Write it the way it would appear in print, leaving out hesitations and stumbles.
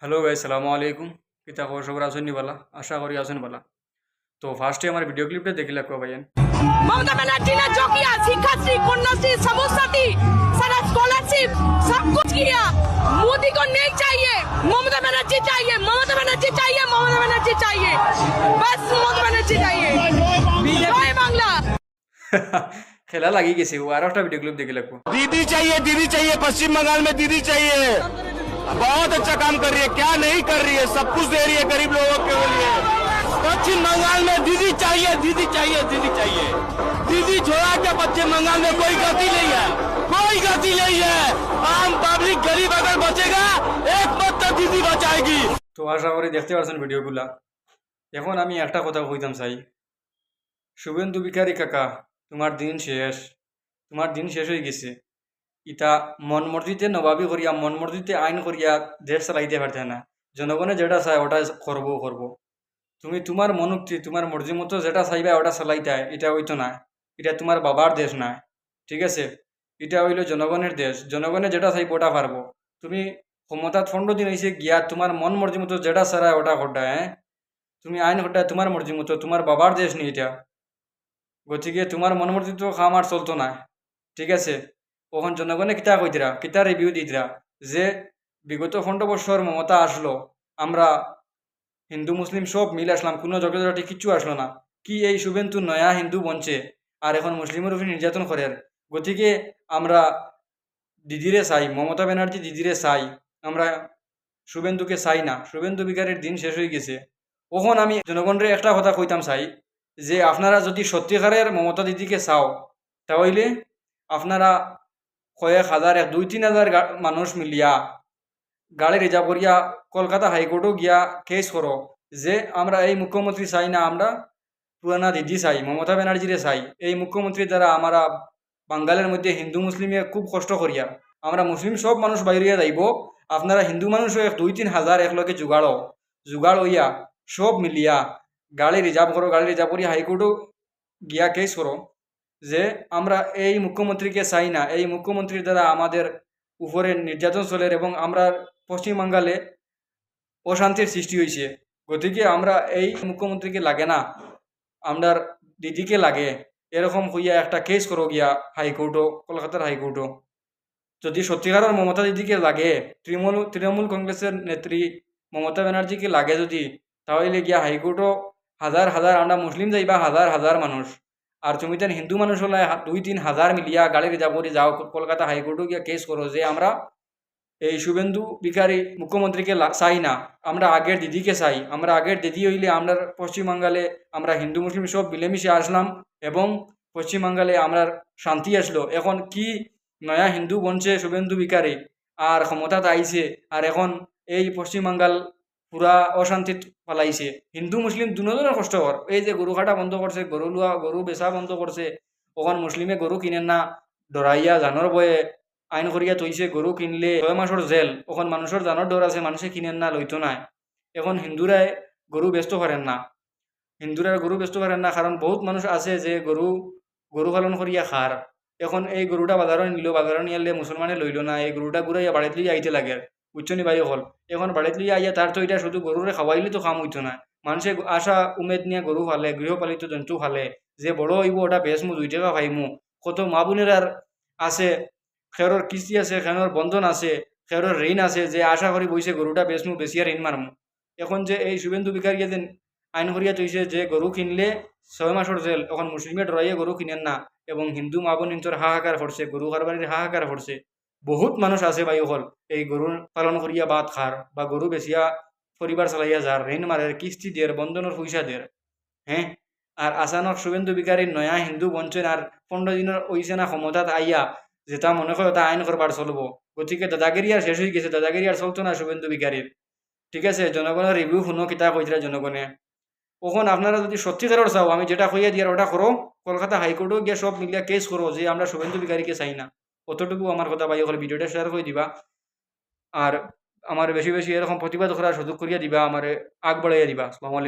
Hello ভাই, সালামু আলাইকুম। কিতা খবর, সবার আছেন নি বালা? আশা করি আছেন বালা। তো ফার্স্টে আমার ভিডিও ক্লিপটা দেখি লাগবো ভাইয়ান। ममता बनर्जी ने जो किया, शिक्षाश्री, कन्याश्री, समूहसाथी, सारा स्कॉलरशिप, सब कुछ किया। मोदी को नहीं चाहिए, ममता बनर्जी चाहिए, ममता बनर्जी चाहिए, ममता बनर्जी चाहिए, बस ममता बनर्जी चाहिए। जय बांग्ला। খেলা লাগি গেছে, ও আর একটা ভিডিও ক্লিপ দেখি লাগবো। दीदी चाहिए पश्चिम बंगाल में दीदी चाहिए। बहुत अच्छा काम कर रही है, क्या नहीं कर रही है, सब कुछ दे रही है गरीब लोगों के लिए। पश्चिम बंगाल में दीदी चाहिए, दीदी चाहिए, दीदी चाहिए। दीदी छोड़ा के पश्चिम बंगाल में कोई गति नहीं है, कोई गति नहीं है। आम पब्लिक गरीब अगर बचेगा एक मत तो दीदी बचाएगी। তো আশা করি দেখতে পারছেন ভিডিওগুলা। এখন আমি একটা কথা কইতাম চাই, শুভেন্দু বিকারি কাকা, তোমার দিন শেষ, তোমার দিন শেষ হয়ে গেছে। ইটা মন মর্জিতে নবাবি করিয়া, মন মর্জিতে আইন করিয়া দেশ চালাইতে পারতে না। জনগণে যেটা চায় ওটা করবো। তুমি তোমার মনোক্তি, তোমার মর্জি মতো যেটা চাইবা ওটা চালাইতে, এটা হইতো না। এটা তোমার বাবার দেশ না, ঠিক আছে? এটা হইলো জনগণের দেশ। জনগণে যেটা চাইব ওটা পারবো। তুমি ক্ষমতা 15 দিন হয়েছে গিয়া তোমার মন মর্জি মতো যেটা চালায় ওটা ঘটায়, হ্যাঁ? তুমি আইন ঘটায় তোমার মর্জি মতো, তোমার বাবার দেশ নেই এটা। গতিকে তোমার মন মর্জি তো খাম আর চলতো না, ঠিক আছে? ওখান জনগণে কিতা কইতরা, কিতা রিভিউ দিতরা যে বিগত 15 বছর মমতা আসলো, আমরা হিন্দু মুসলিম সব মিলে আসলাম, কোনো ঝগড়াঝাটি কিচ্ছু আসলো না। কি এই শুভেন্দু নয়া হিন্দু বনছে আর এখন মুসলিমের উপরে নির্যাতন করে? গতিকে আমরা দিদিরে চাই, মমতা ব্যানার্জি দিদিরে চাই, আমরা শুভেন্দুকে চাই না। শুভেন্দু বিকারের দিন শেষ হয়ে গেছে। ওখন আমি জনগণের একটা কথা কইতাম চাই যে আপনারা যদি সত্যিকারের মমতা দিদিকে চাও, তাহলে আপনারা কয়েক হাজার, 2-3 হাজার মানুষ মিলিয়া গাড়ি রিজার্ভ করিয়া কলকাতা হাইকোর্টও গিয়া কেস করো যে আমরা এই মুখ্যমন্ত্রী চাই না, আমরা পুরানা দিদি চাই, মমতা ব্যানার্জিরে চাই। এই মুখ্যমন্ত্রীর দ্বারা আমরা বাঙ্গালের মধ্যে হিন্দু মুসলিমে খুব কষ্ট করিয়া, আমরা মুসলিম সব মানুষ বাইরিয়া যাইব, আপনারা হিন্দু মানুষও 2-3 হাজার একলগে জুগাড় হইয়া সব মিলিয়া গাড়ি রিজার্ভ করো, গাড়ি রিজার্ভ করিয়া হাইকোর্টও গিয়া কেস করো যে আমরা এই মুখ্যমন্ত্রীকে চাই না, এই মুখ্যমন্ত্রীর দ্বারা আমাদের উপরে নির্যাতন চলে এবং আমরা পশ্চিমবাঙ্গালে অশান্তির সৃষ্টি হয়েছে। গতিকে আমরা এই মুখ্যমন্ত্রীকে লাগে না, আমরা দিদিকে লাগে, এরকম হইয়া একটা কেস করো গিয়া হাইকোর্টও, কলকাতার হাইকোর্টও। যদি সত্যিকারের মমতা দিদিকে লাগে, তৃণমূল কংগ্রেসের নেত্রী মমতা ব্যানার্জিকে লাগে যদি, তাহলে গিয়া হাইকোর্টও হাজার হাজার, আমরা মুসলিম যাইবা হাজার হাজার মানুষ, আর তুমি তেন হিন্দু মানুষ হলে 2-3 হাজার মিলিয়া গাড়ি রিজার্ভ করে যাও কলকাতা হাইকোর্টও গিয়া কেস করো যে আমরা এই শুভেন্দু বিকারী মুখ্যমন্ত্রীকে চাই না, আমরা আগের দিদিকে চাই। আমরা আগের দিদি হইলে আমরা পশ্চিমবাঙ্গালে আমরা হিন্দু মুসলিম সব মিলেমিশে আসলাম এবং পশ্চিমবাঙ্গালে আমরা শান্তি আসলো। এখন কি নয়া হিন্দু বনছে শুভেন্দু বিকারী, আর ক্ষমতাত আইছে, আর এখন এই পশ্চিমবাঙ্গাল পুরা অশান্তি পালাইছে। হিন্দু মুসলিম দুজনের কষ্টকর। এই যে গরু কাটা বন্ধ করছে, গরু বেচা বন্ধ করছে, ওখান মুসলিমে গরু কিনেন না, ডরাইয়া জানোর বয়ে আইন করিয়া তৈছে গরু কিনলে 6 মাসের জেল। ওখান মানুষের জানোর ডর আছে, মানুষে কিনেন না, লইতো না। এখন হিন্দুরাই গরু ব্যস্ত করেন না, কারণ বহুত মানুষ আছে যে গরু পালন করিয়া খার। এখন এই গরুটা বাজারে নিল, বাজারে নিয়ে মুসলমানে লইল না, এই গরুটা ঘুরাইয়া বাড়িতে লিয়ে আইতে লাগে, বুঝছো নি ভাই? হল এখন বাড়িতে লিয়ে আইয়া তার তো এটা শুধু গরুরে খাওয়াইলে তো কাম হইতো না। মানুষে আশা উমেদ নিয়ে গরু ফালে, গৃহপালিত জন্তু ফালে, যে বড় হইব ওটা বেচমু, 2 টাকা পাইমু। কত মা বোনের আর আছে, খেরোর কিস্তি আছে, খেরোর বন্ধন আছে, খেরোর ঋণ আছে, যে আশা করি বইছে গরুটা বেচমু, বেচিয়া ঋণ মারমু। এখন যে এই শুভেন্দু বিকারীকে যে আইন করিয়া তৈছে যে গরু কিনলে 6 মাসের জেল, এখন মুসলিমে ডরাইয়া গরু কিনেন না এবং হিন্দু মা বোন ইন্তর হাহাকার করছে, গরু কারবারির হাহাকার করছে। বহুত মানুষ আছে ভাই হল এই গরু পালন করিয়া ভাত খার বা গরু বেচিয়া পরিবার চালাইয়া যার, ঋণ মারের, কিস্তি দের, বন্ধনের পয়সা দের, হ্যাঁ? আর আচানক শুভেন্দু বিকারীর নয়া হিন্দু বঞ্চন আর 15 দিনের ওইছে না ক্ষমতাত আইয়া যেটা মনে হয় ওটা আইন করবার চলবো। গতিকে দাদাগিরি আর শেষ হয়ে গেছে, দাদাগিরি আর চলতো না শুভেন্দু বিকারীর, ঠিক আছে? জনগণের রিভিউ শুনো কিতা কইতরা জনগণে। ওখন আপনারা যদি সত্যিকারের চাও, আমি যেটা কইয়া দিয়ার ওটা করো, কলকাতা হাইকোর্টও গিয়ে সব মিলিয়া কেস করো যে আমরা শুভেন্দু বিকারীকে চাই না। অতটুকু আমার কথা ভাই, ওখানে ভিডিওটা শেয়ার করে দিবা আর আমার বেশি বেশি এরকম প্রতিবাদ করার সুযোগ করিয়া দিবা, আমার আগ বাড়াইয়া দিবা। আসসালামু আলাইকুম।